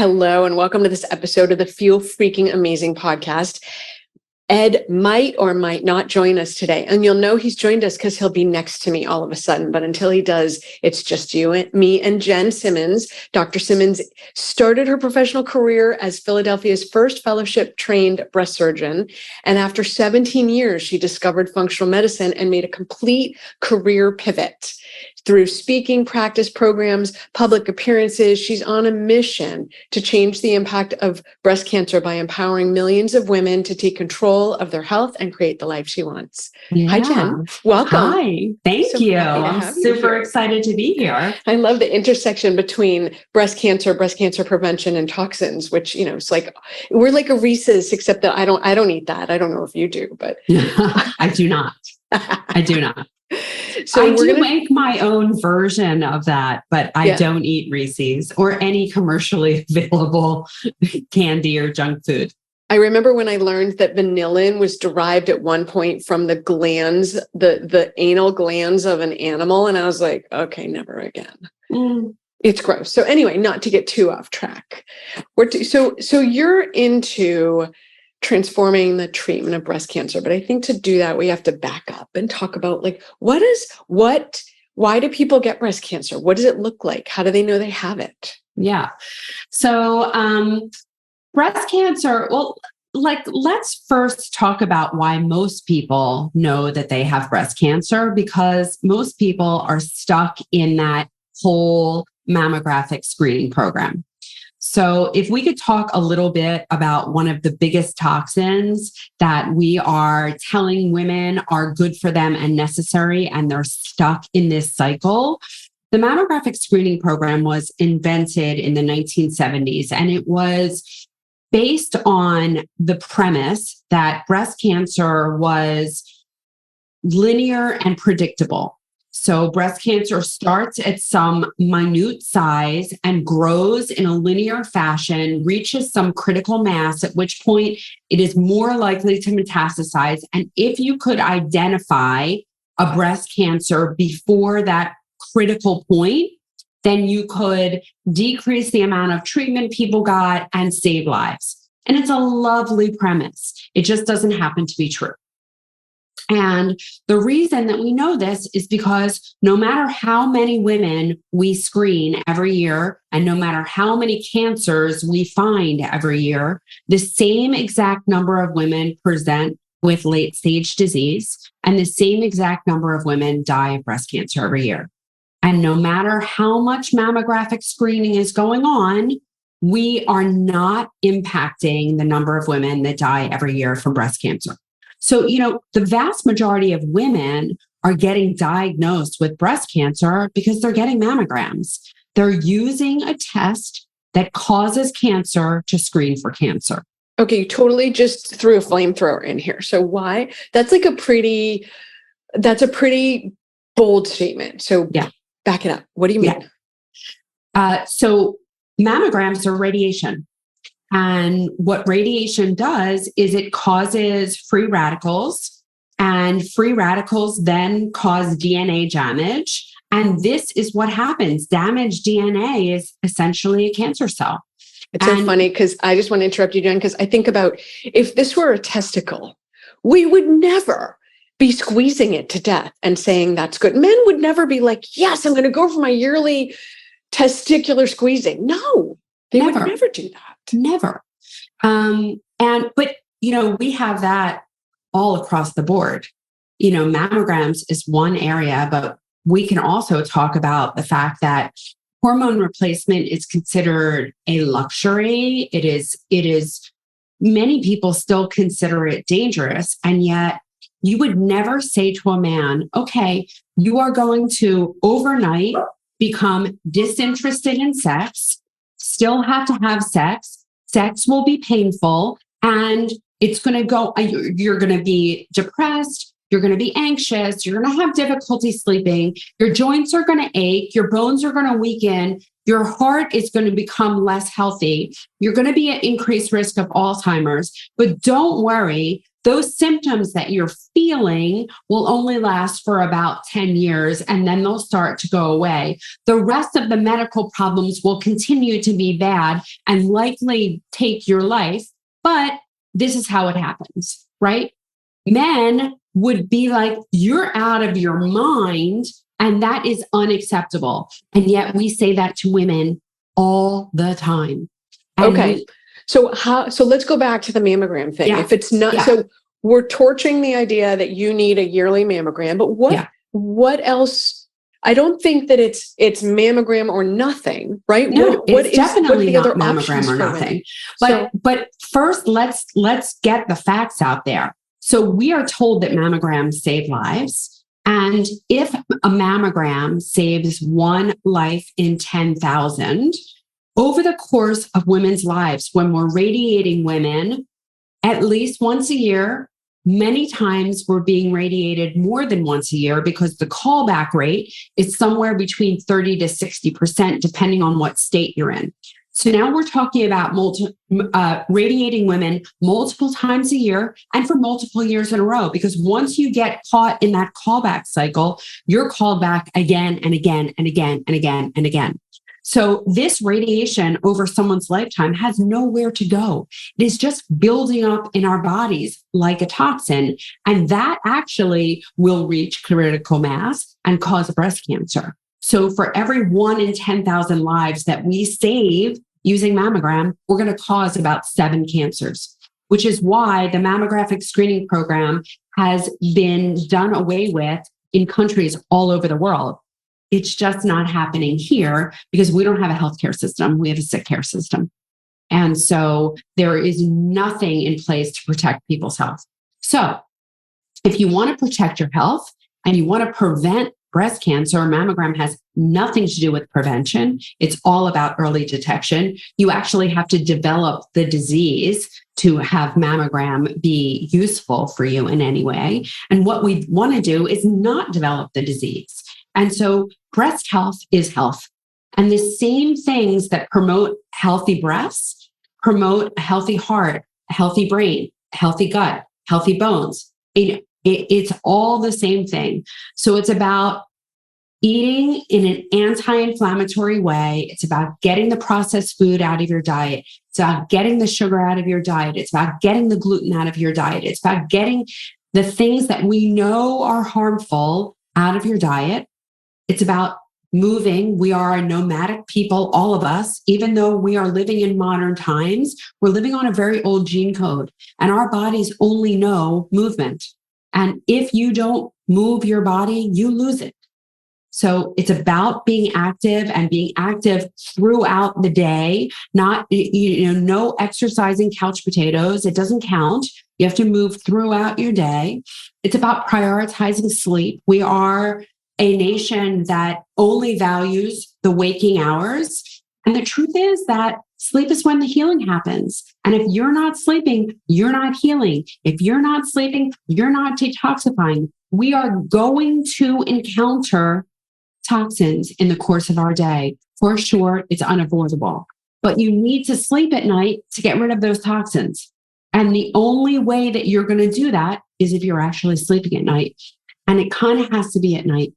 Hello, and welcome to this episode of the Feel Freaking Amazing podcast. Ed might or might not join us today, and you'll know he's joined us because he'll be next to me all of a sudden. But until he does, it's just you and me and Jenn Simmons. Dr. Simmons started her professional career as Philadelphia's first fellowship-trained breast surgeon, and after 17 years, she discovered functional medicine and made a complete career pivot. Through speaking, practice programs, public appearances, she's on a mission to change the impact of breast cancer by empowering millions of women to take control of their health and create the life she wants. Yeah. Hi, Jenn. Welcome. Hi. Thank you. I'm super excited to be here. I love the intersection between breast cancer prevention, and toxins, which, it's like, we're like a Reese's, except that I don't eat that. I don't know if you do, but I do not. So I do make my own version of that, but I don't eat Reese's or any commercially available candy or junk food. I remember when I learned that vanillin was derived at one point from the glands, the anal glands of an animal. And I was like, okay, never again. It's gross. So anyway, not to get too off track. So you're into transforming the treatment of breast cancer. But I think to do that, we have to back up and talk about why do people get breast cancer? What does it look like? How do they know they have it? Yeah. So breast cancer, let's first talk about why most people know that they have breast cancer, because most people are stuck in that whole mammographic screening program. So if we could talk a little bit about one of the biggest toxins that we are telling women are good for them and necessary, and they're stuck in this cycle. The mammographic screening program was invented in the 1970s, and it was based on the premise that breast cancer was linear and predictable. So breast cancer starts at some minute size and grows in a linear fashion, reaches some critical mass, at which point it is more likely to metastasize. And if you could identify a breast cancer before that critical point, then you could decrease the amount of treatment people got and save lives. And it's a lovely premise. It just doesn't happen to be true. And the reason that we know this is because no matter how many women we screen every year, and no matter how many cancers we find every year, the same exact number of women present with late-stage disease, and the same exact number of women die of breast cancer every year. And no matter how much mammographic screening is going on, we are not impacting the number of women that die every year from breast cancer. So, the vast majority of women are getting diagnosed with breast cancer because they're getting mammograms. They're using a test that causes cancer to screen for cancer. Okay, you totally just threw a flamethrower in here. So why? That's a pretty bold statement. So back it up. What do you mean? So mammograms are radiation. And what radiation does is it causes free radicals, and free radicals then cause DNA damage. And this is what happens. Damaged DNA is essentially a cancer cell. It's so funny because I just want to interrupt you, Jenn, because I think about if this were a testicle, we would never be squeezing it to death and saying that's good. Men would never be like, yes, I'm going to go for my yearly testicular squeezing. No, they would never do that. Never. But we have that all across the board. Mammograms is one area, but we can also talk about the fact that hormone replacement is considered a luxury. It is, many people still consider it dangerous. And yet you would never say to a man, okay, you are going to overnight become disinterested in sex, still have to have sex. Sex will be painful, and it's going to go, you're going to be depressed. You're going to be anxious. You're going to have difficulty sleeping. Your joints are going to ache. Your bones are going to weaken. Your heart is going to become less healthy. You're going to be at increased risk of Alzheimer's. But don't worry, those symptoms that you're feeling will only last for about 10 years, and then they'll start to go away. The rest of the medical problems will continue to be bad and likely take your life, but this is how it happens, right? Men would be like, you're out of your mind, and that is unacceptable. And yet we say that to women all the time. And okay. So let's go back to the mammogram thing. Yeah. If it's not, so we're torching the idea that you need a yearly mammogram, but what else? I don't think that it's mammogram or nothing, right? No, it's definitely not other mammogram or nothing. But first, let's get the facts out there. So we are told that mammograms save lives. And if a mammogram saves one life in 10,000, over the course of women's lives, when we're radiating women at least once a year, many times we're being radiated more than once a year because the callback rate is somewhere between 30 to 60%, depending on what state you're in. So now we're talking about radiating women multiple times a year and for multiple years in a row, because once you get caught in that callback cycle, you're called back again and again and again and again and again. So this radiation over someone's lifetime has nowhere to go. It is just building up in our bodies like a toxin, and that actually will reach critical mass and cause breast cancer. So for every 1 in 10,000 lives that we save using mammogram, we're going to cause about 7 cancers, which is why the mammographic screening program has been done away with in countries all over the world. It's just not happening here because we don't have a healthcare system. We have a sick care system. And so there is nothing in place to protect people's health. So if you want to protect your health and you want to prevent breast cancer, mammogram has nothing to do with prevention. It's all about early detection. You actually have to develop the disease to have mammogram be useful for you in any way. And what we want to do is not develop the disease. And so breast health is health. And the same things that promote healthy breasts promote a healthy heart, a healthy brain, a healthy gut, healthy bones. It's all the same thing. So it's about eating in an anti-inflammatory way. It's about getting the processed food out of your diet. It's about getting the sugar out of your diet. It's about getting the gluten out of your diet. It's about getting the things that we know are harmful out of your diet. It's about moving. We are a nomadic people, all of us. Even though we are living in modern times, we're living on a very old gene code, and our bodies only know movement. And if you don't move your body, you lose it. So it's about being active and being active throughout the day, not, no exercising couch potatoes. It doesn't count. You have to move throughout your day. It's about prioritizing sleep. We are a nation that only values the waking hours. And the truth is that sleep is when the healing happens. And if you're not sleeping, you're not healing. If you're not sleeping, you're not detoxifying. We are going to encounter toxins in the course of our day. For sure, it's unavoidable. But you need to sleep at night to get rid of those toxins. And the only way that you're going to do that is if you're actually sleeping at night. And it kind of has to be at night.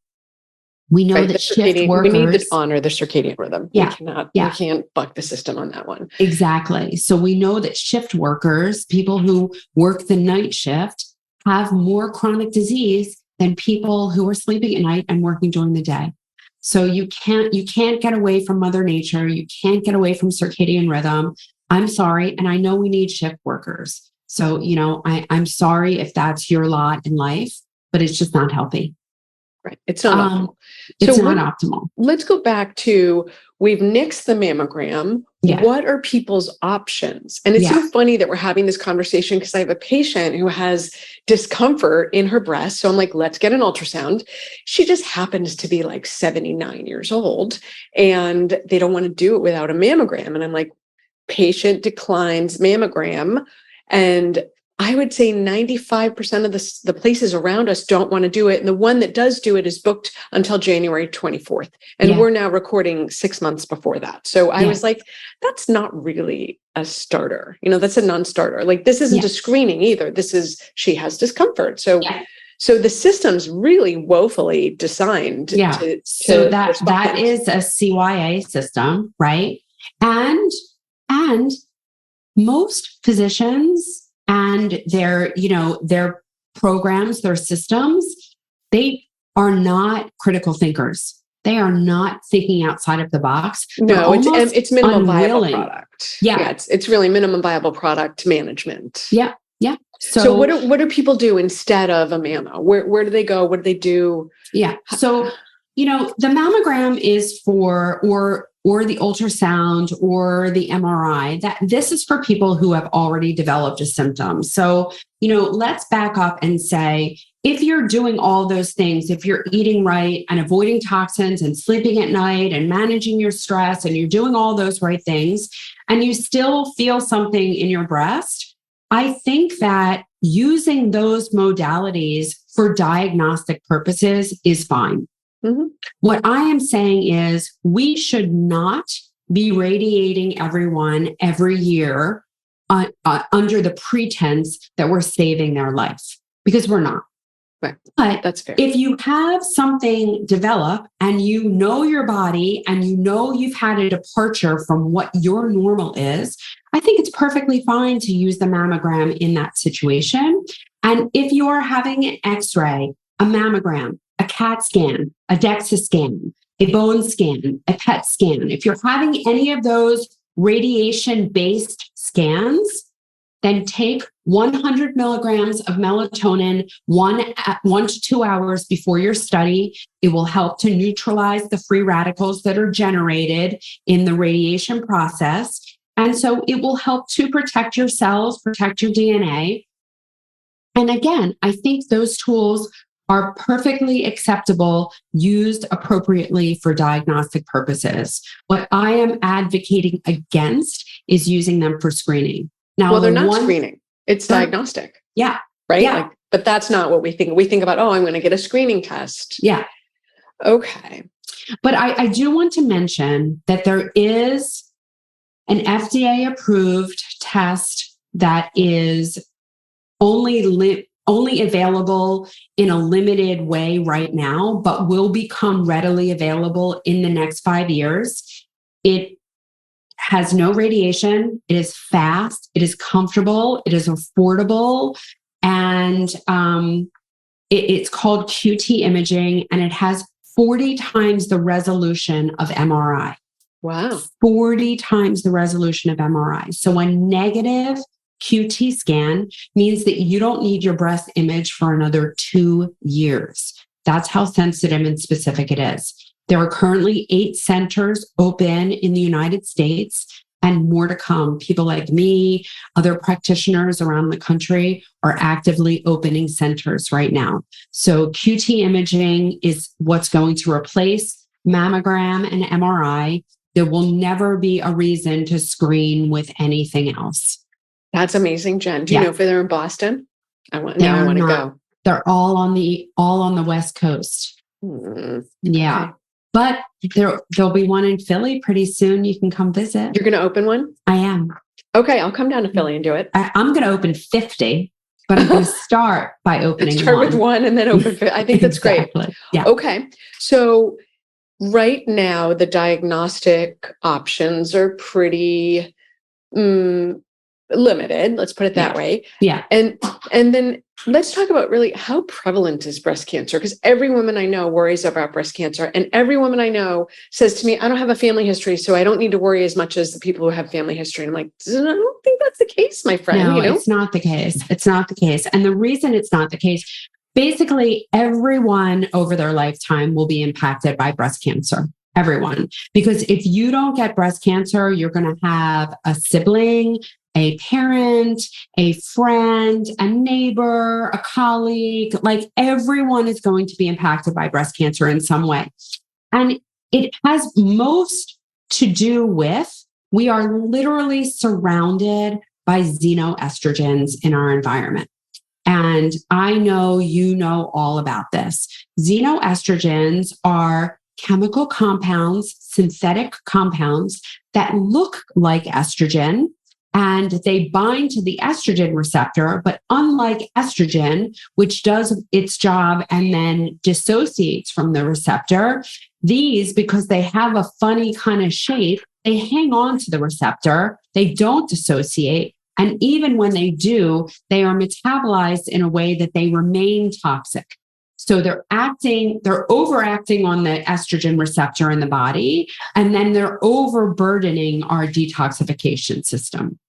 We know that shift workers... We need to honor the circadian rhythm. Yeah. We can't buck the system on that one. Exactly. So we know that shift workers, people who work the night shift, have more chronic disease than people who are sleeping at night and working during the day. So you can't get away from Mother Nature. You can't get away from circadian rhythm. I'm sorry. And I know we need shift workers. So, I'm sorry if that's your lot in life, but it's just not healthy. Right. It's not optimal. It's not optimal. Let's go back to, we've nixed the mammogram. Yeah. What are people's options? And it's so funny that we're having this conversation because I have a patient who has discomfort in her breast. So I'm like, let's get an ultrasound. She just happens to be like 79 years old and they don't want to do it without a mammogram. And I'm like, patient declines mammogram. And I would say 95% of the places around us don't want to do it. And the one that does do it is booked until January 24th. And we're now recording 6 months before that. So I was like, that's not really a starter. That's a non-starter. Like, this isn't a screening either. This is, she has discomfort. So the system's really woefully designed. So that is a CYA system, right? And most physicians and their programs, their systems, they are not critical thinkers. They are not thinking outside of the box. No, it's minimum viable product. Yeah, it's really minimum viable product management. Yeah. So what do people do instead of a mammo? Where do they go? What do they do? Yeah. So, the mammogram is for, or the ultrasound or the MRI, that this is for people who have already developed a symptom. So, let's back up and say, if you're doing all those things, if you're eating right and avoiding toxins and sleeping at night and managing your stress, and you're doing all those right things, and you still feel something in your breast, I think that using those modalities for diagnostic purposes is fine. Mm-hmm. What I am saying is we should not be radiating everyone every year under the pretense that we're saving their life, because we're not. Right. But that's fair. If you have something develop and you know your body and you've had a departure from what your normal is, I think it's perfectly fine to use the mammogram in that situation. And if you are having an X-ray, a mammogram, a CAT scan, a DEXA scan, a bone scan, a PET scan, if you're having any of those radiation-based scans, then take 100 milligrams of melatonin 1 to 2 hours before your study. It will help to neutralize the free radicals that are generated in the radiation process. And so it will help to protect your cells, protect your DNA. And again, I think those tools are perfectly acceptable, used appropriately for diagnostic purposes. What I am advocating against is using them for screening. Now, they're not screening. It's diagnostic. Yeah. Right? Yeah. But that's not what we think. We think about, I'm going to get a screening test. Yeah. Okay. But I do want to mention that there is an FDA-approved test that is only available in a limited way right now, but will become readily available in the next 5 years. It has no radiation. It is fast. It is comfortable. It is affordable. And it's called QT imaging, and it has 40 times the resolution of MRI. Wow. 40 times the resolution of MRI. So a negative QT scan means that you don't need your breast image for another 2 years. That's how sensitive and specific it is. There are currently 8 centers open in the United States, and more to come. People like me, other practitioners around the country are actively opening centers right now. So QT imaging is what's going to replace mammogram and MRI. There will never be a reason to screen with anything else. That's amazing, Jen. Do you know if they're in Boston? I want to go. They're all on the West Coast. Yeah. Okay. But there'll be one in Philly pretty soon. You can come visit. You're going to open one? I am. Okay, I'll come down to Philly and do it. I'm going to open 50, but I'm going to start by opening Start with one and then open 50. I think that's exactly. Great. Yeah. Okay. So right now, the diagnostic options are pretty limited. Let's put it that way. Yeah. And then let's talk about really how prevalent is breast cancer? Because every woman I know worries about breast cancer, and every woman I know says to me, I don't have a family history, so I don't need to worry as much as the people who have family history. And I'm like, I don't think that's the case, my friend. No, it's not the case. It's not the case. And the reason it's not the case, basically everyone over their lifetime will be impacted by breast cancer. Everyone. Because if you don't get breast cancer, you're going to have a sibling, a parent, a friend, a neighbor, a colleague, like everyone is going to be impacted by breast cancer in some way. And it has most to do with, we are literally surrounded by xenoestrogens in our environment. And I know you know all about this. Xenoestrogens are chemical compounds, synthetic compounds that look like estrogen, and they bind to the estrogen receptor. But unlike estrogen, which does its job and then dissociates from the receptor, these, because they have a funny kind of shape, they hang on to the receptor. They don't dissociate. And even when they do, they are metabolized in a way that they remain toxic. So they're overacting on the estrogen receptor in the body, and then they're overburdening our detoxification system.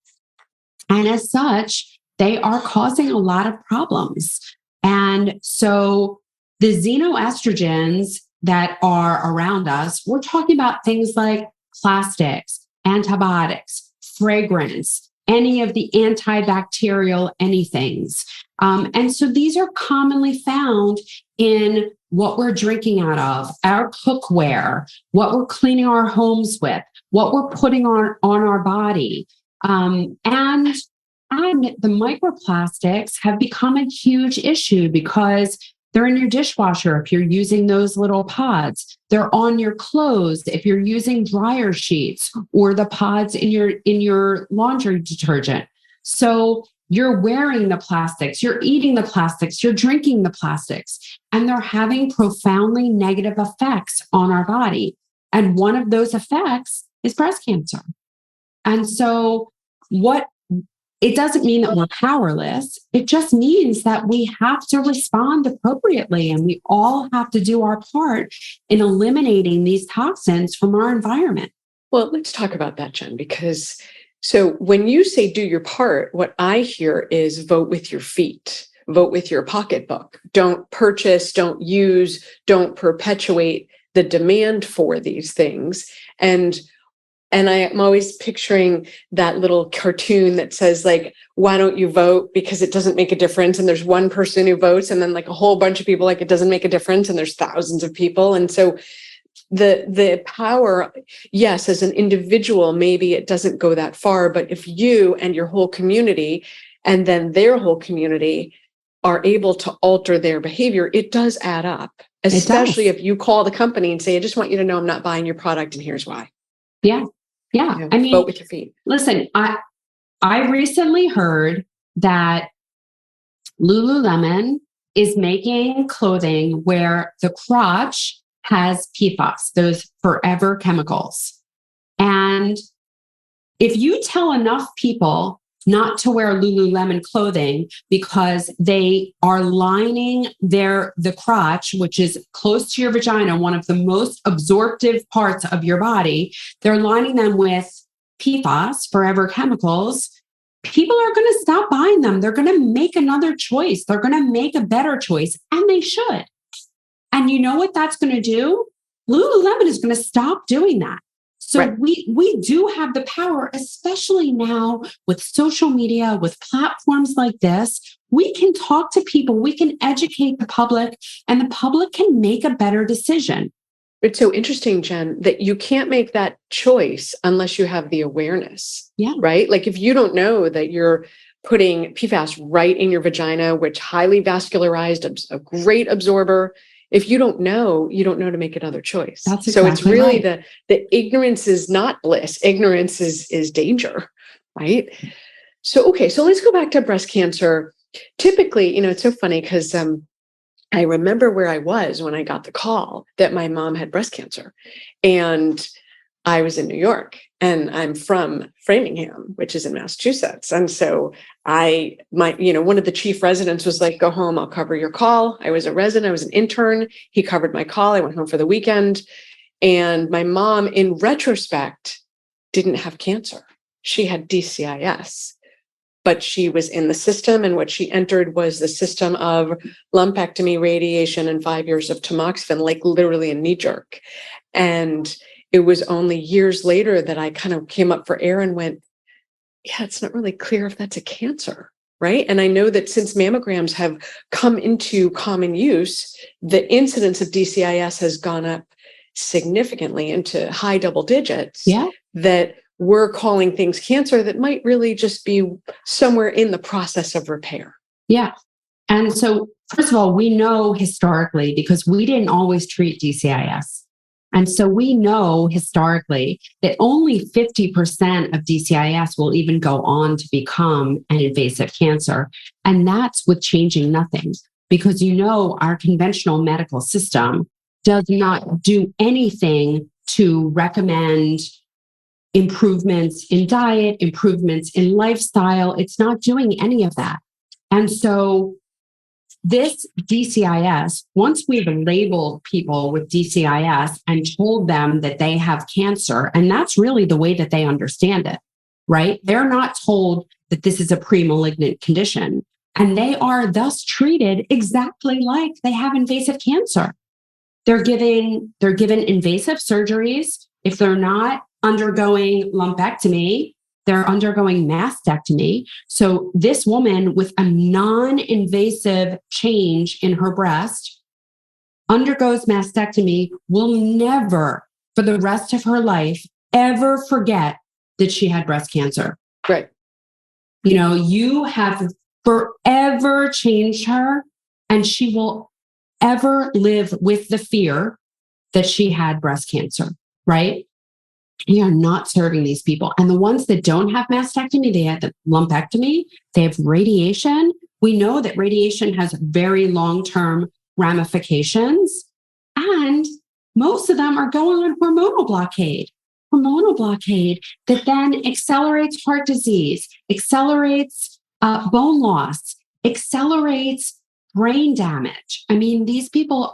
And as such, they are causing a lot of problems. And so the xenoestrogens that are around us, we're talking about things like plastics, antibiotics, fragrance, any of the antibacterial anythings. And so these are commonly found in what we're drinking out of, our cookware, what we're cleaning our homes with, what we're putting on our body. And the microplastics have become a huge issue because they're in your dishwasher if you're using those little pods. They're on your clothes if you're using dryer sheets or the pods in your laundry detergent. So you're wearing the plastics, you're eating the plastics, you're drinking the plastics, and they're having profoundly negative effects on our body. And one of those effects is breast cancer. And so it doesn't mean that we're powerless. It just means that we have to respond appropriately, and we all have to do our part in eliminating these toxins from our environment. Well, let's talk about that, Jenn, because so when you say do your part, what I hear is vote with your feet, vote with your pocketbook. Don't purchase, don't use, don't perpetuate the demand for these things. And I'm always picturing that little cartoon that says, like, why don't you vote? Because it doesn't make a difference. And there's one person who votes, and then like a whole bunch of people, like, it doesn't make a difference. And there's thousands of people. And so the power, yes, as an individual, maybe it doesn't go that far. But if you and your whole community and then their whole community are able to alter their behavior, it does add up, especially if you call the company and say, I just want you to know I'm not buying your product, and here's why. Yeah. Yeah. I mean, vote with your feet. Listen, I recently heard that Lululemon is making clothing where the crotch has PFAS, those forever chemicals. And if you tell enough people not to wear Lululemon clothing because they are lining the crotch, which is close to your vagina, one of the most absorptive parts of your body, they're lining them with PFAS, forever chemicals, people are going to stop buying them. They're going to make another choice. They're going to make a better choice, and they should. And you know what that's going to do? Lululemon is going to stop doing that. So right. we do have the power, especially now with social media, with platforms like this. We can talk to people, we can educate the public, and the public can make a better decision. It's so interesting, Jenn, that you can't make that choice unless you have the awareness, right? Like if you don't know that you're putting PFAS right in your vagina, which highly vascularized, a great absorber. If you don't know to make another choice. That's exactly so it's really right. the ignorance is not bliss. Ignorance is danger, right? So, okay. So let's go back to breast cancer. Typically, it's so funny because I remember where I was when I got the call that my mom had breast cancer, and I was in New York, and I'm from Framingham, which is in Massachusetts. And so one of the chief residents was like, go home, I'll cover your call. I was a resident, I was an intern. He covered my call. I went home for the weekend. And my mom, in retrospect, didn't have cancer. She had DCIS, but she was in the system. And what she entered was the system of lumpectomy, radiation, and 5 years of tamoxifen, like literally a knee jerk. And it was only years later that I kind of came up for air and went, yeah, it's not really clear if that's a cancer, right? And I know that since mammograms have come into common use, the incidence of DCIS has gone up significantly into high double digits. Yeah. That we're calling things cancer that might really just be somewhere in the process of repair. Yeah. And so, first of all, we know historically, because we didn't always treat DCIS. And so we know historically that only 50% of DCIS will even go on to become an invasive cancer. And that's with changing nothing, because our conventional medical system does not do anything to recommend improvements in diet, improvements in lifestyle. It's not doing any of that. And so this DCIS, once we've labeled people with DCIS and told them that they have cancer, and that's really the way that they understand it, right? They're not told that this is a pre-malignant condition, and they are thus treated exactly like they have invasive cancer. They're given invasive surgeries. If they're not undergoing lumpectomy, they're undergoing mastectomy. So this woman with a non-invasive change in her breast undergoes mastectomy, will never, for the rest of her life, ever forget that she had breast cancer. Right. You have forever changed her, and she will ever live with the fear that she had breast cancer, right? We are not serving these people. And the ones that don't have mastectomy, they have the lumpectomy, they have radiation. We know that radiation has very long-term ramifications. And most of them are going on hormonal blockade that then accelerates heart disease, accelerates bone loss, accelerates brain damage. I mean, these people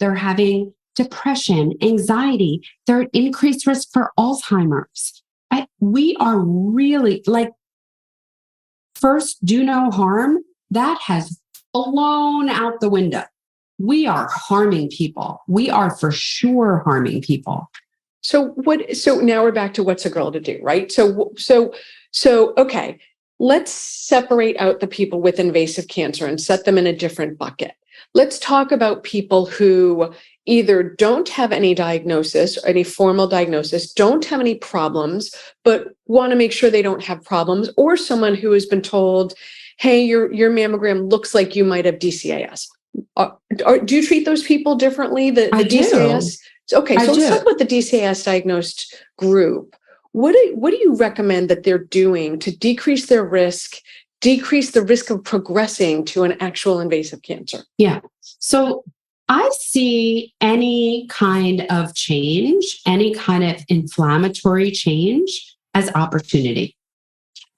they're having depression, anxiety, they're at increased risk for Alzheimer's. We are really first, do no harm. That has blown out the window. We are harming people. We are for sure harming people. So now we're back to what's a girl to do, right? So okay, let's separate out the people with invasive cancer and set them in a different bucket. Let's talk about people who either don't have any diagnosis or any formal diagnosis, don't have any problems, but want to make sure they don't have problems, or someone who has been told, hey, your mammogram looks like you might have DCIS. Do you treat those people differently? I DCIS? do. Okay, so let's talk about the DCIS diagnosed group. What do you recommend that they're doing to decrease their risk, decrease the risk of progressing to an actual invasive cancer? Yeah. So I see any kind of change, any kind of inflammatory change as opportunity.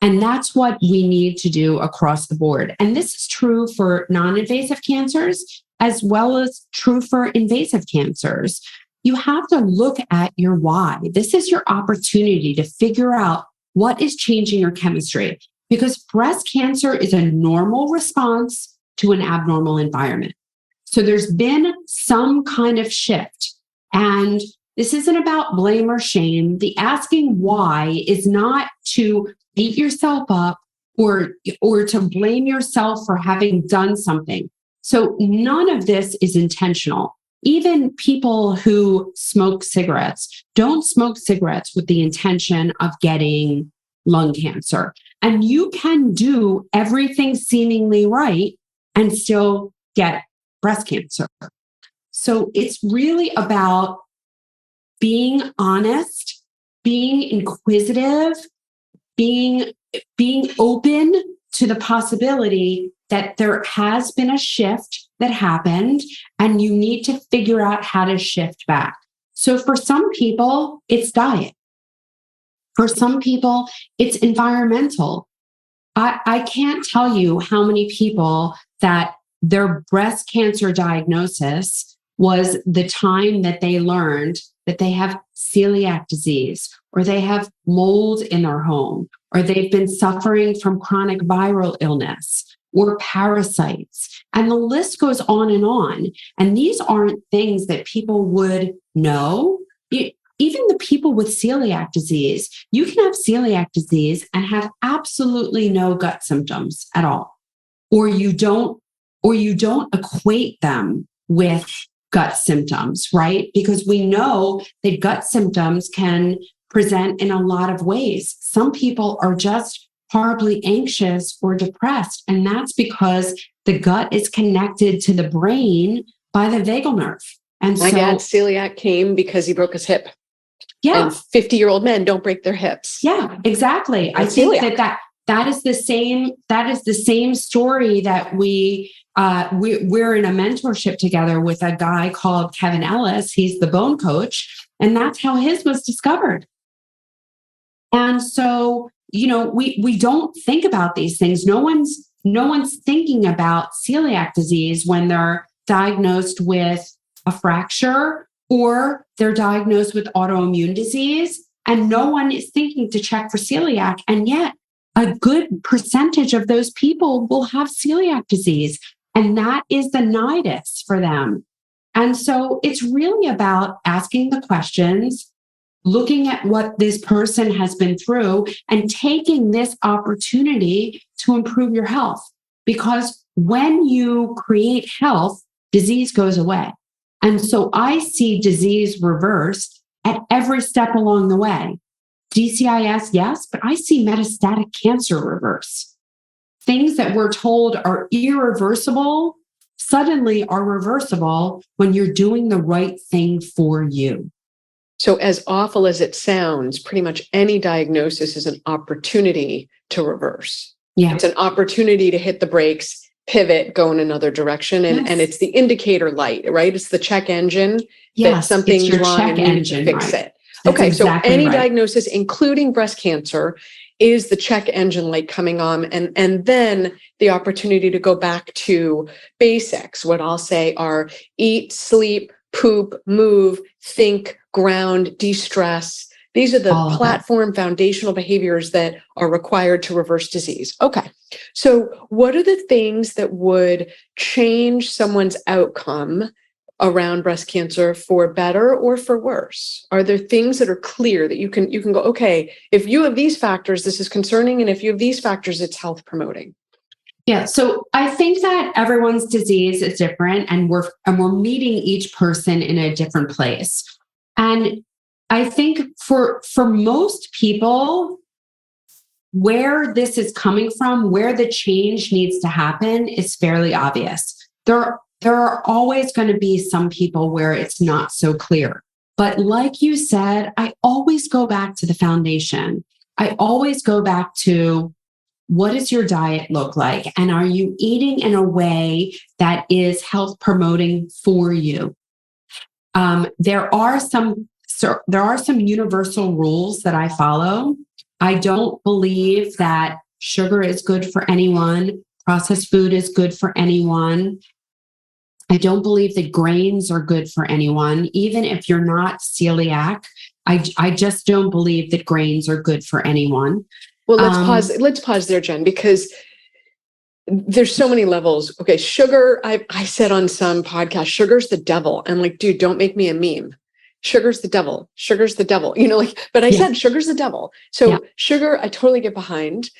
And that's what we need to do across the board. And this is true for non-invasive cancers as well as true for invasive cancers. You have to look at your why. This is your opportunity to figure out what is changing your chemistry, because breast cancer is a normal response to an abnormal environment. So there's been some kind of shift, and this isn't about blame or shame. The asking why is not to beat yourself up or to blame yourself for having done something. So none of this is intentional. Even people who smoke cigarettes don't smoke cigarettes with the intention of getting lung cancer. And you can do everything seemingly right and still get breast cancer. So it's really about being honest, being inquisitive, being open to the possibility that there has been a shift that happened, and you need to figure out how to shift back. So for some people, it's diet. For some people, it's environmental. I can't tell you how many people that their breast cancer diagnosis was the time that they learned that they have celiac disease, or they have mold in their home, or they've been suffering from chronic viral illness or parasites. And the list goes on and on. And these aren't things that people would know. Even the people with celiac disease, you can have celiac disease and have absolutely no gut symptoms at all. Or you don't equate them with gut symptoms, right? Because we know that gut symptoms can present in a lot of ways. Some people are just horribly anxious or depressed, and that's because the gut is connected to the brain by the vagal nerve. And my dad's celiac came because he broke his hip. Yeah. And 50-year-old men don't break their hips. Yeah, exactly. That's I think celiac. that is the same story that we're in a mentorship together with a guy called Kevin Ellis. He's the bone coach, and that's how his was discovered. And so, we don't think about these things. No one's thinking about celiac disease when they're diagnosed with a fracture or they're diagnosed with autoimmune disease, and no one is thinking to check for celiac. And yet a good percentage of those people will have celiac disease, and that is the nidus for them. And so it's really about asking the questions, looking at what this person has been through, and taking this opportunity to improve your health. Because when you create health, disease goes away. And so I see disease reversed at every step along the way. DCIS, yes, but I see metastatic cancer reverse. Things that we're told are irreversible suddenly are reversible when you're doing the right thing for you. So as awful as it sounds, pretty much any diagnosis is an opportunity to reverse. Yeah. It's an opportunity to hit the brakes, pivot, go in another direction. And it's the indicator light, right? It's the check engine that something's wrong and we need to fix it. That's okay, exactly so any right. diagnosis, including breast cancer, is the check engine light coming on, and then the opportunity to go back to basics. What I'll say are eat, sleep, poop, move, think, ground, de-stress. These are the platform foundational behaviors that are required to reverse disease. Okay, so what are the things that would change someone's outcome around breast cancer for better or for worse? Are there things that are clear that you can go, okay, if you have these factors, this is concerning, and if you have these factors, it's health promoting? Yeah, so I think that everyone's disease is different, and we're meeting each person in a different place. And I think for most people, where this is coming from, where the change needs to happen is fairly obvious. There are always going to be some people where it's not so clear. But like you said, I always go back to the foundation. I always go back to, what does your diet look like? And are you eating in a way that is health promoting for you? There are some universal rules that I follow. I don't believe that sugar is good for anyone. Processed food is good for anyone. I don't believe that grains are good for anyone. Even if you're not celiac, I just don't believe that grains are good for anyone. Well, let's pause there, Jenn, because there's so many levels. Okay, sugar, I said on some podcast, sugar's the devil. I'm like, dude, don't make me a meme. Sugar's the devil. Sugar's the devil. But I said sugar's the devil. So sugar, I totally get behind.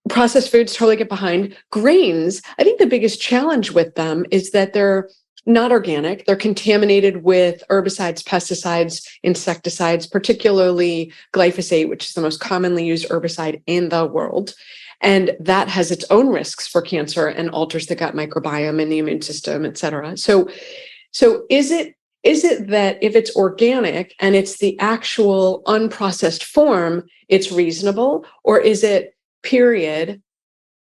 Processed foods, totally get behind. Grains, I think the biggest challenge with them is that they're not organic. They're contaminated with herbicides, pesticides, insecticides, particularly glyphosate, which is the most commonly used herbicide in the world. And that has its own risks for cancer and alters the gut microbiome and the immune system, et cetera. So is it that if it's organic and it's the actual unprocessed form, it's reasonable? Or is it, period,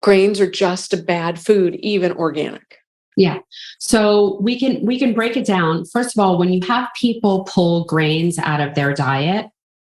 grains are just a bad food, even organic? Yeah. So we can break it down. First of all, when you have people pull grains out of their diet,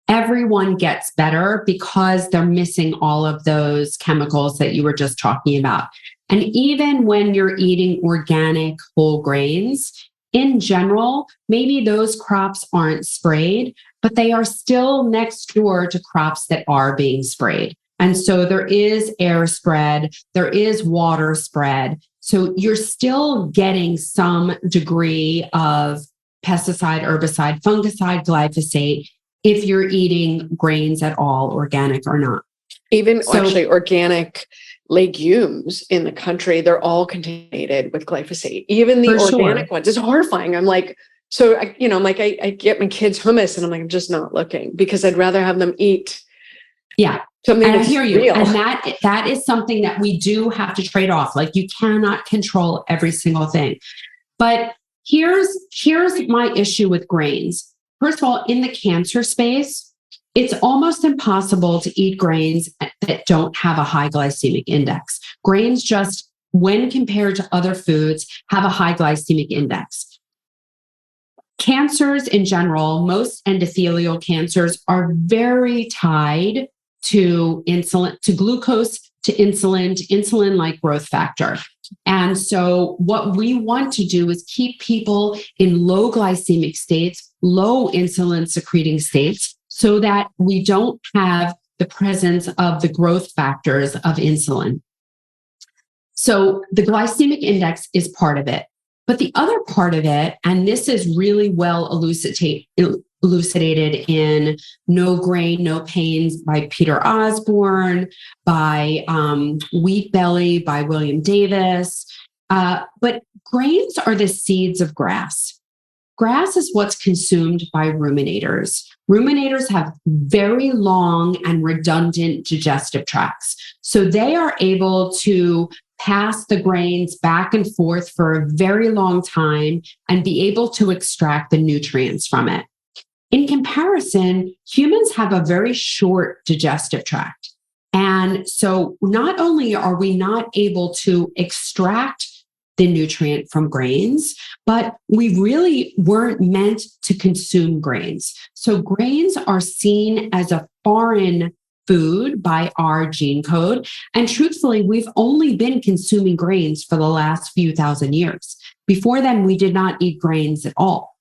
everyone gets better because they're missing all of those chemicals that you were just talking about. And even when you're eating organic whole grains, in general, maybe those crops aren't sprayed, but they are still next door to crops that are being sprayed. And so there is air spread, there is water spread. So you're still getting some degree of pesticide, herbicide, fungicide, glyphosate, if you're eating grains at all, organic or not. Even actually organic legumes in the country, they're all contaminated with glyphosate. Even the organic ones. It's horrifying. I'm like, So I'm like, I get my kids hummus and I'm like, I'm just not looking because I'd rather have them eat. Yeah. Something And I that's hear you. real. And that is something that we do have to trade off. Like you cannot control every single thing. But here's my issue with grains. First of all, in the cancer space, it's almost impossible to eat grains that don't have a high glycemic index. Grains just, when compared to other foods, have a high glycemic index. Cancers in general, most endothelial cancers are very tied to insulin, to glucose, to insulin like growth factor. And so what we want to do is keep people in low glycemic states, low insulin secreting states, so that we don't have the presence of the growth factors of insulin. So the glycemic index is part of it. But the other part of it, and this is really well elucidated in No Grain, No Pains by Peter Osborne, by Wheat Belly by William Davis. But grains are the seeds of grass. Grass is what's consumed by ruminators. Ruminators have very long and redundant digestive tracts. So they are able to pass the grains back and forth for a very long time and be able to extract the nutrients from it. In comparison, humans have a very short digestive tract. And so not only are we not able to extract the nutrient from grains, but we really weren't meant to consume grains. So grains are seen as a foreign food by our gene code. And truthfully, we've only been consuming grains for the last few thousand years. Before then, we did not eat grains at all.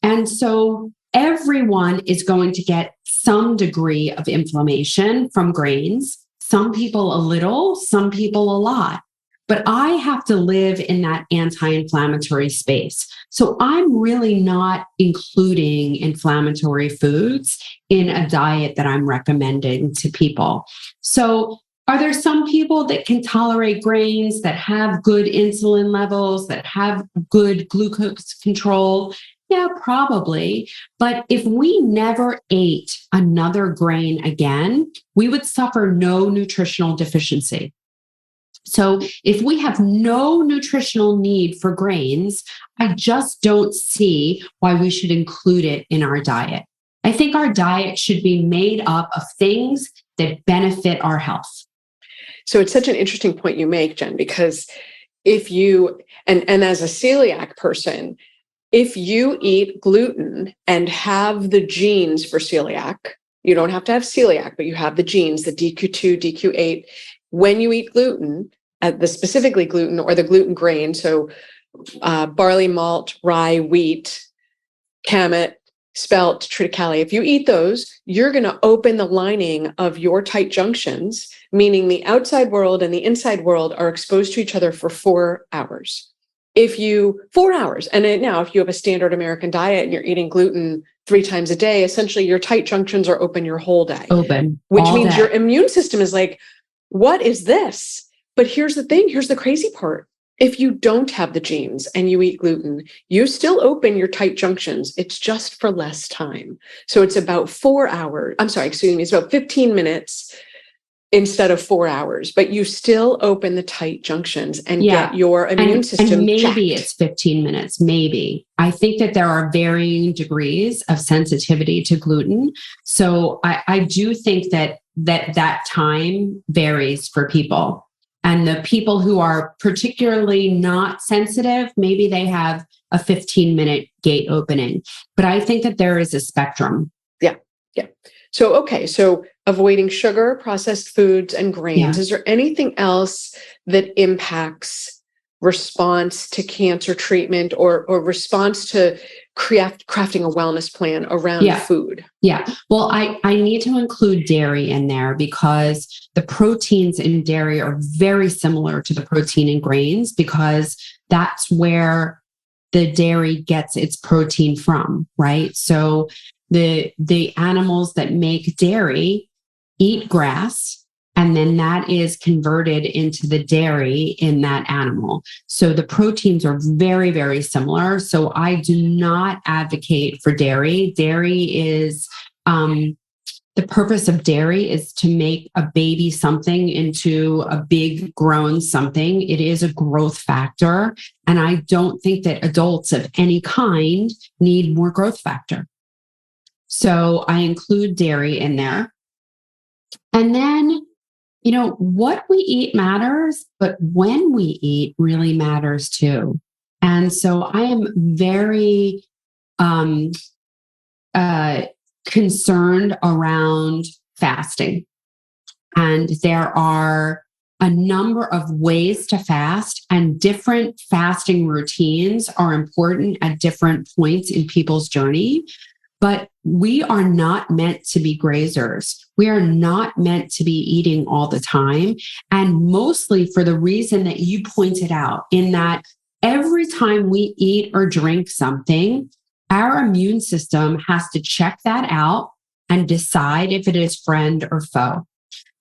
And so everyone is going to get some degree of inflammation from grains. Some people a little, some people a lot. But I have to live in that anti-inflammatory space. So I'm really not including inflammatory foods in a diet that I'm recommending to people. So are there some people that can tolerate grains, that have good insulin levels, that have good glucose control? Yeah, probably. But if we never ate another grain again, we would suffer no nutritional deficiency. So if we have no nutritional need for grains, I just don't see why we should include it in our diet. I think our diet should be made up of things that benefit our health. So it's such an interesting point you make, Jen, because if you, and as a celiac person, if you eat gluten and have the genes for celiac, you don't have to have celiac, but you have the genes, the DQ2, DQ8, when you eat gluten, the specifically gluten or the gluten grain, so barley malt, rye, wheat, kamut, spelt, triticale, if you eat those, you're going to open the lining of your tight junctions, meaning the outside world and the inside world are exposed to each other for 4 hours. 4 hours. And now if you have a standard American diet and you're eating gluten 3 times a day, essentially your tight junctions are open your whole day. Open. Which means your immune system is like, what is this? But here's the thing. Here's the crazy part. If you don't have the genes and you eat gluten, you still open your tight junctions. It's just for less time. So it's about 4 hours. It's about 15 minutes instead of 4 hours, but you still open the tight junctions and get your immune system and maybe checked. It's 15 minutes, maybe. I think that there are varying degrees of sensitivity to gluten. So I do think that time varies for people. And the people who are particularly not sensitive, maybe they have a 15-minute gate opening. But I think that there is a spectrum. Yeah. So avoiding sugar, processed foods, and grains. Is there anything else that impacts response to cancer treatment or response to crafting a wellness plan around food? Yeah. Well, I need to include dairy in there because the proteins in dairy are very similar to the protein in grains because that's where the dairy gets its protein from, right? So the animals that make dairy eat grass And then that is converted into the dairy in that animal. So the proteins are very, very similar. So I do not advocate for dairy. Dairy is, the purpose of dairy is to make a baby something into a big grown something. It is a growth factor. And I don't think that adults of any kind need more growth factor. So I include dairy in there. And then, what we eat matters, but when we eat really matters too. And so I am very concerned around fasting. And there are a number of ways to fast, and different fasting routines are important at different points in people's journey. But we are not meant to be grazers. We are not meant to be eating all the time. And mostly for the reason that you pointed out, in that every time we eat or drink something, our immune system has to check that out and decide if it is friend or foe.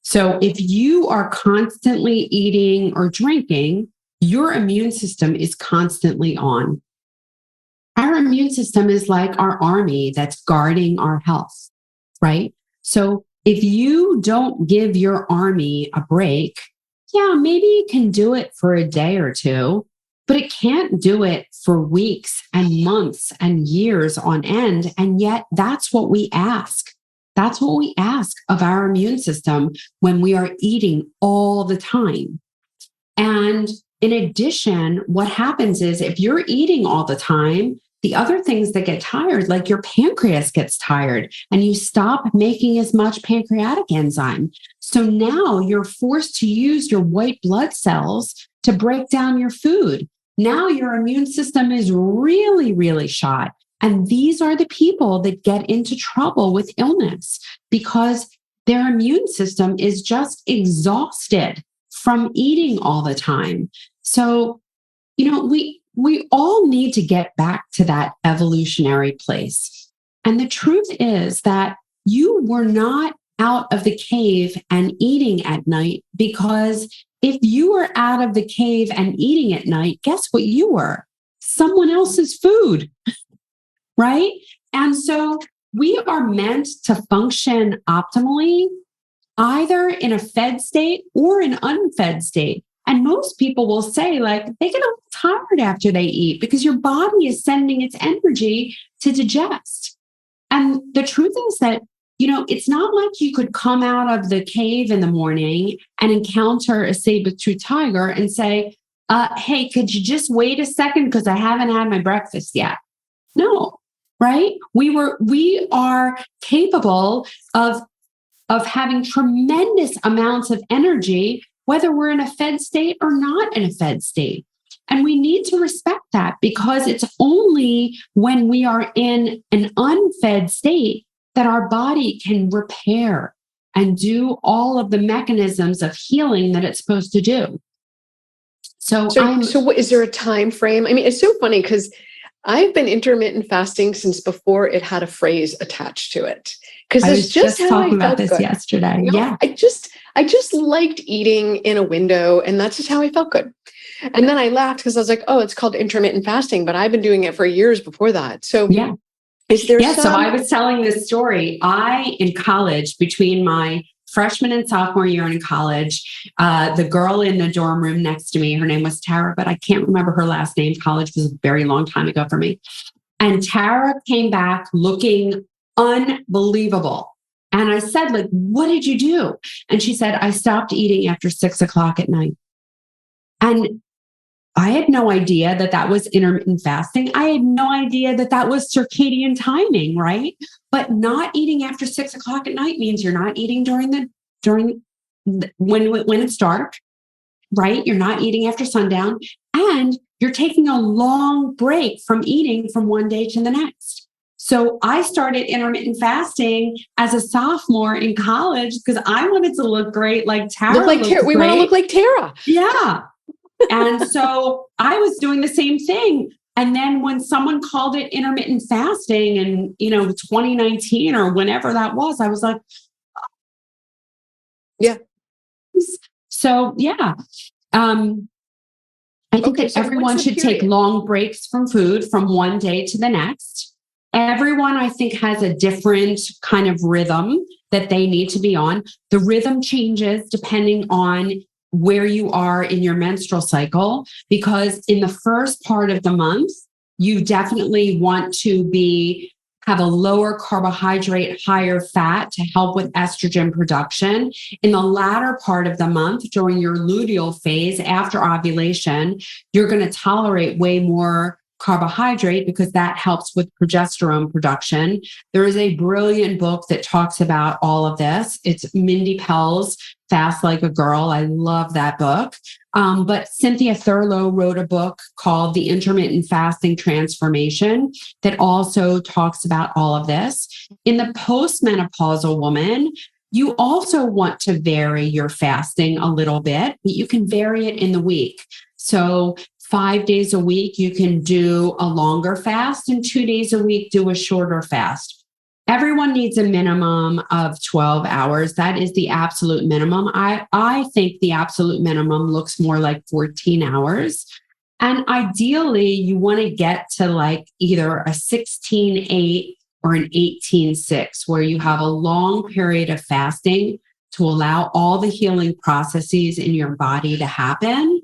So if you are constantly eating or drinking, your immune system is constantly on. Our immune system is like our army that's guarding our health, right? So if you don't give your army a break, yeah, maybe it can do it for a day or two, but it can't do it for weeks and months and years on end. And yet that's what we ask. That's what we ask of our immune system when we are eating all the time. And in addition, what happens is if you're eating all the time, the other things that get tired, like your pancreas gets tired and you stop making as much pancreatic enzyme. So now you're forced to use your white blood cells to break down your food. Now your immune system is really, really shot. And these are the people that get into trouble with illness because their immune system is just exhausted from eating all the time. So, we all need to get back to that evolutionary place. And the truth is that you were not out of the cave and eating at night, because if you were out of the cave and eating at night, guess what you were? Someone else's food, right? And so we are meant to function optimally, either in a fed state or an unfed state. And most people will say, like, they get a little tired after they eat because your body is sending its energy to digest. And the truth is that, it's not like you could come out of the cave in the morning and encounter a saber-toothed tiger and say, hey, could you just wait a second because I haven't had my breakfast yet? No, right? We are capable of having tremendous amounts of energy, whether we're in a fed state or not in a fed state. And we need to respect that, because it's only when we are in an unfed state that our body can repair and do all of the mechanisms of healing that it's supposed to do. So what, is there a time frame? I mean, it's so funny because I've been intermittent fasting since before it had a phrase attached to it. Because I was just talking about this yesterday. Yeah. I just liked eating in a window, and that's just how I felt good. And then I laughed because I was like, oh, it's called intermittent fasting, but I've been doing it for years before that. So yeah. Is there so I was telling this story. In college, between my freshman and sophomore year in college, the girl in the dorm room next to me, her name was Tara, but I can't remember her last name. College was a very long time ago for me. And Tara came back looking unbelievable. And I said, like, what did you do? And she said, I stopped eating after 6:00 at night. And I had no idea that was intermittent fasting. I had no idea that was circadian timing, right? But not eating after 6:00 at night means you're not eating when it's dark, right? You're not eating after sundown, and you're taking a long break from eating from one day to the next. So I started intermittent fasting as a sophomore in college because I wanted to look great, like Tara. We want to look like Tara. Yeah. And so I was doing the same thing. And then when someone called it intermittent fasting in, 2019 or whenever that was, I was like, yeah. So yeah, I think that everyone should take long breaks from food from one day to the next. Everyone, I think, has a different kind of rhythm that they need to be on. The rhythm changes depending on where you are in your menstrual cycle, because in the first part of the month, you definitely want to have a lower carbohydrate, higher fat to help with estrogen production. In the latter part of the month, during your luteal phase after ovulation, you're going to tolerate way more carbohydrate because that helps with progesterone production. There is a brilliant book that talks about all of this. It's Mindy Pell's Fast Like a Girl. I love that book. But Cynthia Thurlow wrote a book called The Intermittent Fasting Transformation that also talks about all of this. In the postmenopausal woman, you also want to vary your fasting a little bit, but you can vary it in the week. So 5 days a week, you can do a longer fast, and 2 days a week, do a shorter fast. Everyone needs a minimum of 12 hours. That is the absolute minimum. I think the absolute minimum looks more like 14 hours. And ideally, you want to get to like either a 16-8 or an 18-6, where you have a long period of fasting to allow all the healing processes in your body to happen.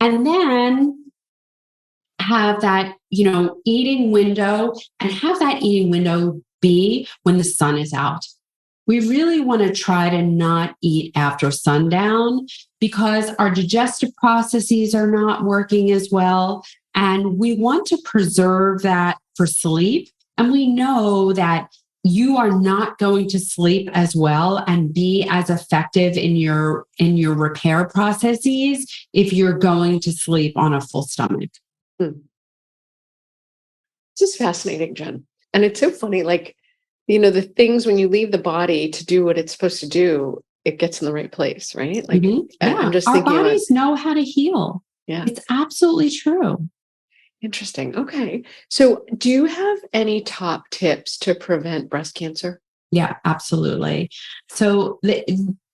And then have that, eating window, and have that eating window be when the sun is out. We really want to try to not eat after sundown because our digestive processes are not working as well. And we want to preserve that for sleep. And we know that you are not going to sleep as well and be as effective in your repair processes if you're going to sleep on a full stomach. This is fascinating, Jenn. And it's so funny, the things when you leave the body to do what it's supposed to do, it gets in the right place, right? I'm just thinking our bodies know how to heal. Yeah. It's absolutely true. Interesting. Okay. So do you have any top tips to prevent breast cancer? Yeah, absolutely. So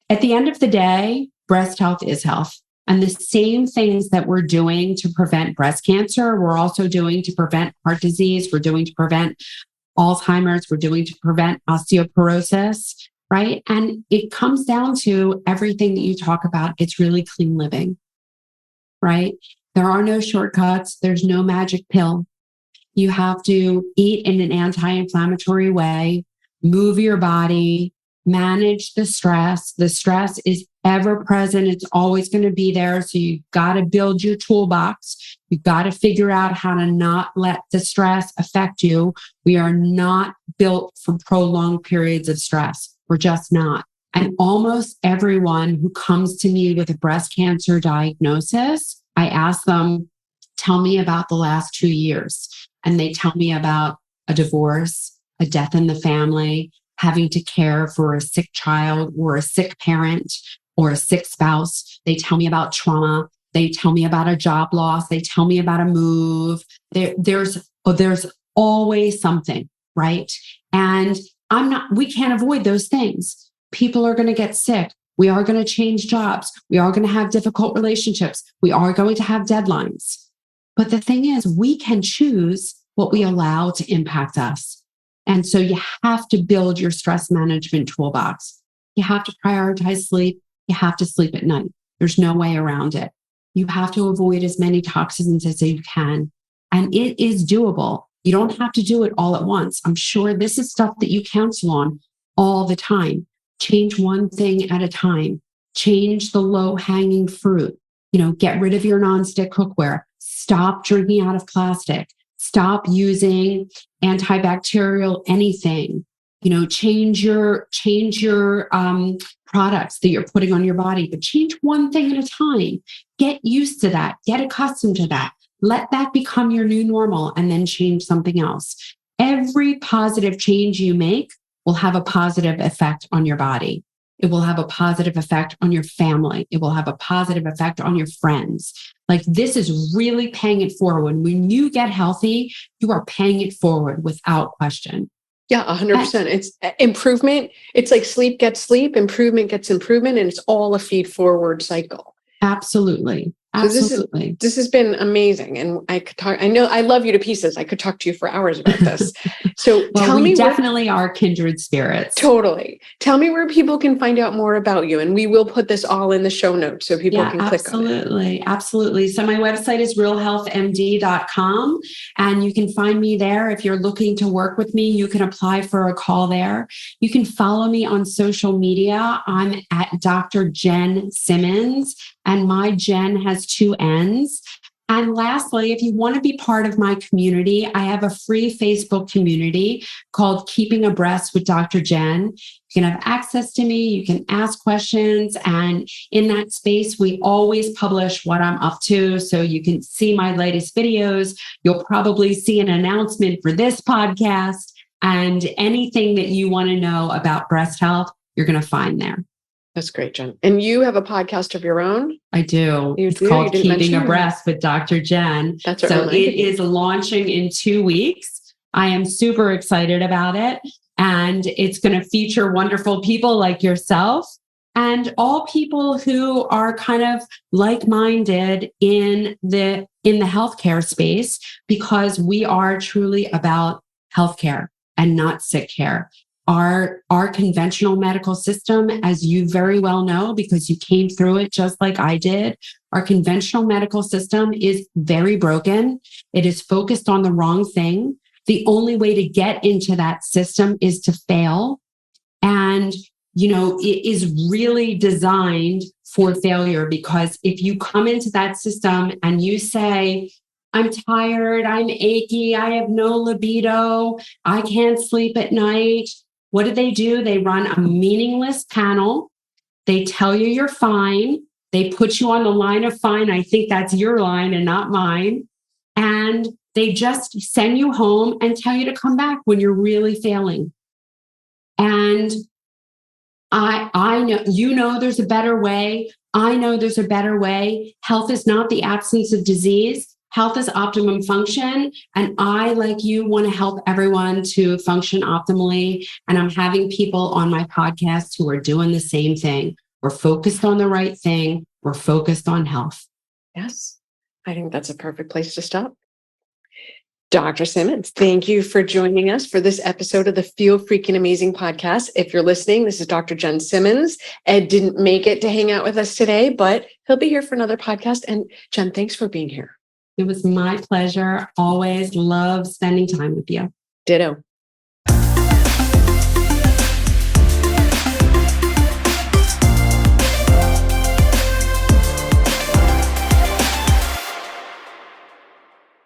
at the end of the day, breast health is health. And the same things that we're doing to prevent breast cancer, we're also doing to prevent heart disease. We're doing to prevent Alzheimer's. We're doing to prevent osteoporosis, right? And it comes down to everything that you talk about. It's really clean living, right? There are no shortcuts. There's no magic pill. You have to eat in an anti-inflammatory way, move your body, manage the stress. The stress is ever present. It's always going to be there. So you've got to build your toolbox. You've got to figure out how to not let the stress affect you. We are not built for prolonged periods of stress. We're just not. And almost everyone who comes to me with a breast cancer diagnosis, I ask them, tell me about the last 2 years. And they tell me about a divorce, a death in the family, having to care for a sick child or a sick parent or a sick spouse. They tell me about trauma. They tell me about a job loss. They tell me about a move. There's always something, right? And we can't avoid those things. People are going to get sick. We are going to change jobs. We are going to have difficult relationships. We are going to have deadlines. But the thing is, we can choose what we allow to impact us. And so you have to build your stress management toolbox. You have to prioritize sleep. You have to sleep at night. There's no way around it. You have to avoid as many toxins as you can. And it is doable. You don't have to do it all at once. I'm sure this is stuff that you counsel on all the time. Change one thing at a time. Change the low-hanging fruit. Get rid of your nonstick cookware. Stop drinking out of plastic. Stop using antibacterial anything. Change your products that you're putting on your body, but change one thing at a time. Get used to that. Get accustomed to that. Let that become your new normal, and then change something else. Every positive change you make will have a positive effect on your body. It will have a positive effect on your family. It will have a positive effect on your friends. This is really paying it forward. When you get healthy, you are paying it forward without question. Yeah, 100%. It's improvement. It's like sleep gets sleep, improvement gets improvement, and it's all a feed forward cycle. Absolutely. So Absolutely. this has been amazing. And I could talk, I know I love you to pieces. I could talk to you for hours about this. So Well, tell we me definitely are kindred spirits. Totally. Tell me where people can find out more about you. And we will put this all in the show notes so people can click on it. Absolutely. Absolutely. So my website is realhealthmd.com, and you can find me there. If you're looking to work with me, you can apply for a call there. You can follow me on social media. I'm at Dr. Jenn Simmons, and my Jen has 2 N's. And lastly, if you want to be part of my community, I have a free Facebook community called Keeping Abreast with Dr. Jenn. You can have access to me, you can ask questions, and in that space, we always publish what I'm up to. So you can see my latest videos. You'll probably see an announcement for this podcast, and anything that you want to know about breast health, you're going to find there. That's great, Jen. And you have a podcast of your own? I do. It's called Keeping Abreast with Dr. Jenn. That's what so it is launching in 2 weeks. I am super excited about it. And it's going to feature wonderful people like yourself and all people who are kind of like-minded in the healthcare space, because we are truly about healthcare and not sick care. Our conventional medical system, as you very well know, because you came through it just like I did, our conventional medical system is very broken. It is focused on the wrong thing. The only way to get into that system is to fail. And, it is really designed for failure, because if you come into that system and you say, I'm tired, I'm achy, I have no libido, I can't sleep at night. What do? They run a meaningless panel. They tell you you're fine. They put you on the line of fine. I think that's your line and not mine. And they just send you home and tell you to come back when you're really failing. And I know, there's a better way. I know there's a better way. Health is not the absence of disease. Health is optimum function. And I, like you, want to help everyone to function optimally. And I'm having people on my podcast who are doing the same thing. We're focused on the right thing. We're focused on health. Yes. I think that's a perfect place to stop. Dr. Simmons, thank you for joining us for this episode of the Feel Freaking Amazing podcast. If you're listening, this is Dr. Jenn Simmons. Ed didn't make it to hang out with us today, but he'll be here for another podcast. And Jen, thanks for being here. It was my pleasure. Always love spending time with you. Ditto.